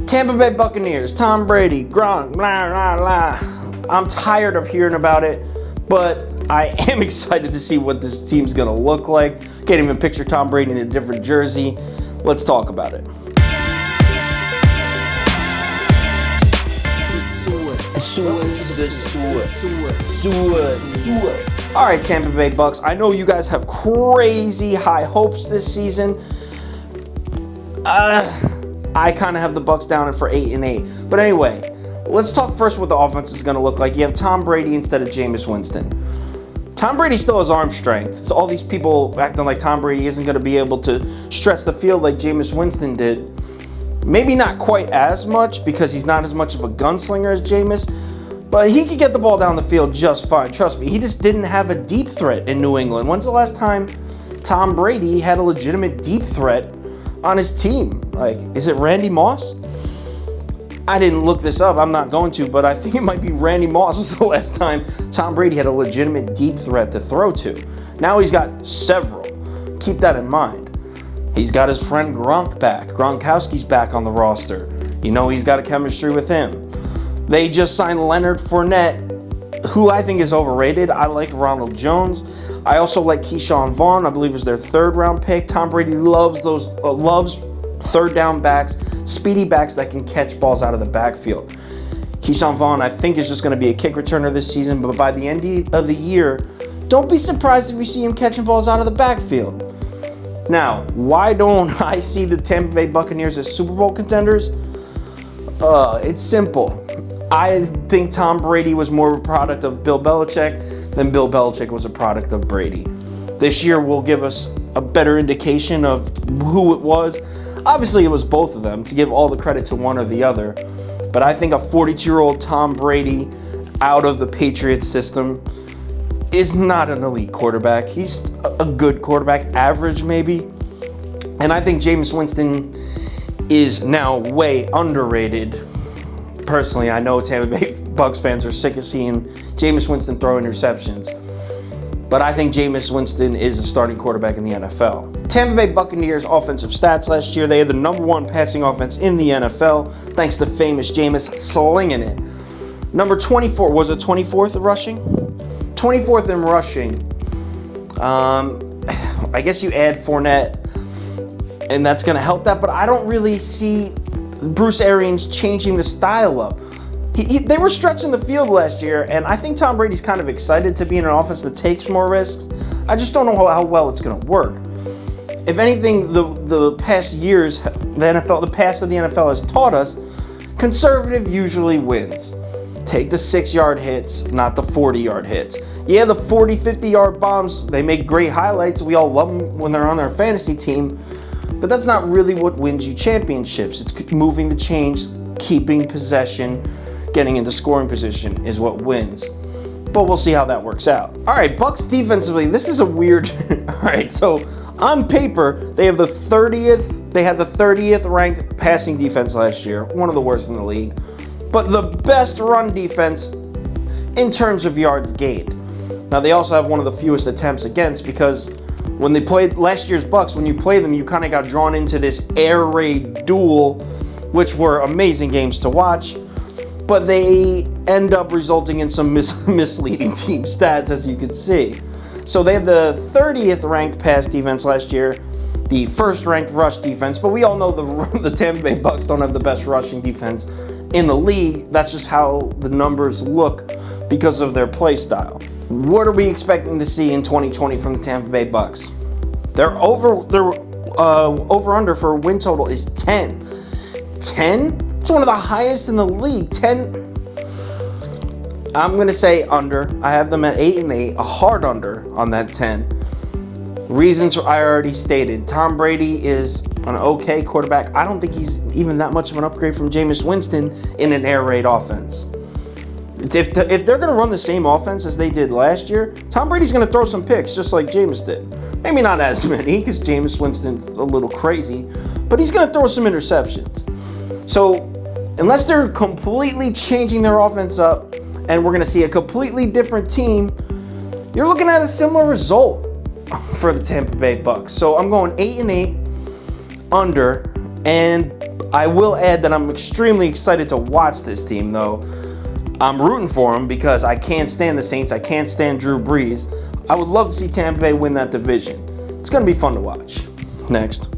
Tampa Bay Buccaneers, Tom Brady, Gronk, blah, blah, blah. I'm tired of hearing about it, but I am excited to see what this team's going to look like. Can't even picture Tom Brady in a different jersey. Let's talk about it. All right, Tampa Bay Bucs. I know you guys have crazy high hopes this season. I kind of have the Bucs down for 8-8. But anyway, let's talk first what the offense is going to look like. You have Tom Brady instead of Jameis Winston. Tom Brady still has arm strength. So all these people acting like Tom Brady isn't going to be able to stretch the field like Jameis Winston did. Maybe not quite as much because he's not as much of a gunslinger as Jameis, but he could get the ball down the field just fine. Trust me, he just didn't have a deep threat in New England. When's the last time Tom Brady had a legitimate deep threat on his team? Like, is it Randy Moss? I didn't look this up. I'm not going to, but I think it might be Randy Moss was the last time Tom Brady had a legitimate deep threat to throw to. Now he's got several. Keep that in mind. He's got his friend Gronk back. Gronkowski's back on the roster. You know he's got a chemistry with him. They just signed Leonard Fournette, who I think is overrated. I like Ronald Jones. I also like Ke'Shawn Vaughn. I believe was their third-round pick. Tom Brady loves third-down backs, speedy backs that can catch balls out of the backfield. Ke'Shawn Vaughn, I think, is just going to be a kick returner this season, but by the end of the year, don't be surprised if you see him catching balls out of the backfield. Now, why don't I see the Tampa Bay Buccaneers as Super Bowl contenders? It's simple. I think Tom Brady was more of a product of Bill Belichick than Bill Belichick was a product of Brady. This year will give us a better indication of who it was. Obviously, it was both of them, to give all the credit to one or the other. But I think a 42-year-old Tom Brady out of the Patriots system is not an elite quarterback. He's a good quarterback, average maybe. And I think Jameis Winston is now way underrated. Personally, I know Tampa Bay Bucs fans are sick of seeing Jameis Winston throw interceptions. But I think Jameis Winston is a starting quarterback in the NFL. Tampa Bay Buccaneers offensive stats last year, they had the #1 passing offense in the NFL, thanks to famous Jameis slinging it. Number 24, was it 24th in rushing? 24th in rushing. I guess you add Fournette, and that's going to help that, but I don't really see Bruce Arians changing the style up. They were stretching the field last year, and I think Tom Brady's kind of excited to be in an offense that takes more risks. I just don't know how well it's going to work. If anything, the past years, the past of the NFL has taught us, conservative usually wins. Take the 6-yard hits, not the 40-yard hits. Yeah, the 40, 50-yard bombs, they make great highlights. We all love them when they're on our fantasy team. But that's not really what wins you championships. It's moving the chains, keeping possession, getting into scoring position is what wins. But we'll see how that works out. All right, Bucs defensively, this is a weird... All right, so on paper, they have the 30th... They had the 30th ranked passing defense last year, one of the worst in the league. But the best run defense in terms of yards gained. Now, they also have one of the fewest attempts against because when they played last year's Bucs, when you play them, you kind of got drawn into this air raid duel, which were amazing games to watch. But they end up resulting in some misleading team stats, as you can see. So they have the 30th ranked pass defense last year, the first ranked rush defense, but we all know the Tampa Bay Bucs don't have the best rushing defense in the league. That's just how the numbers look because of their play style. What are we expecting to see in 2020 from the Tampa Bay Bucs? Their over-under for win total is 10. 10? It's one of the highest in the league. 10. I'm going to say under. I have them at 8-8, a hard under on that 10. Reasons I already stated. Tom Brady is an okay quarterback. I don't think he's even that much of an upgrade from Jameis Winston in an air raid offense. If they're going to run the same offense as they did last year, Tom Brady's going to throw some picks just like Jameis did. Maybe not as many because Jameis Winston's a little crazy, but he's going to throw some interceptions. So unless they're completely changing their offense up and we're going to see a completely different team, you're looking at a similar result for the Tampa Bay Bucs. So I'm going 8-8 under, and I will add that I'm extremely excited to watch this team, though. I'm rooting for them because I can't stand the Saints. I can't stand Drew Brees. I would love to see Tampa Bay win that division. It's going to be fun to watch. Next.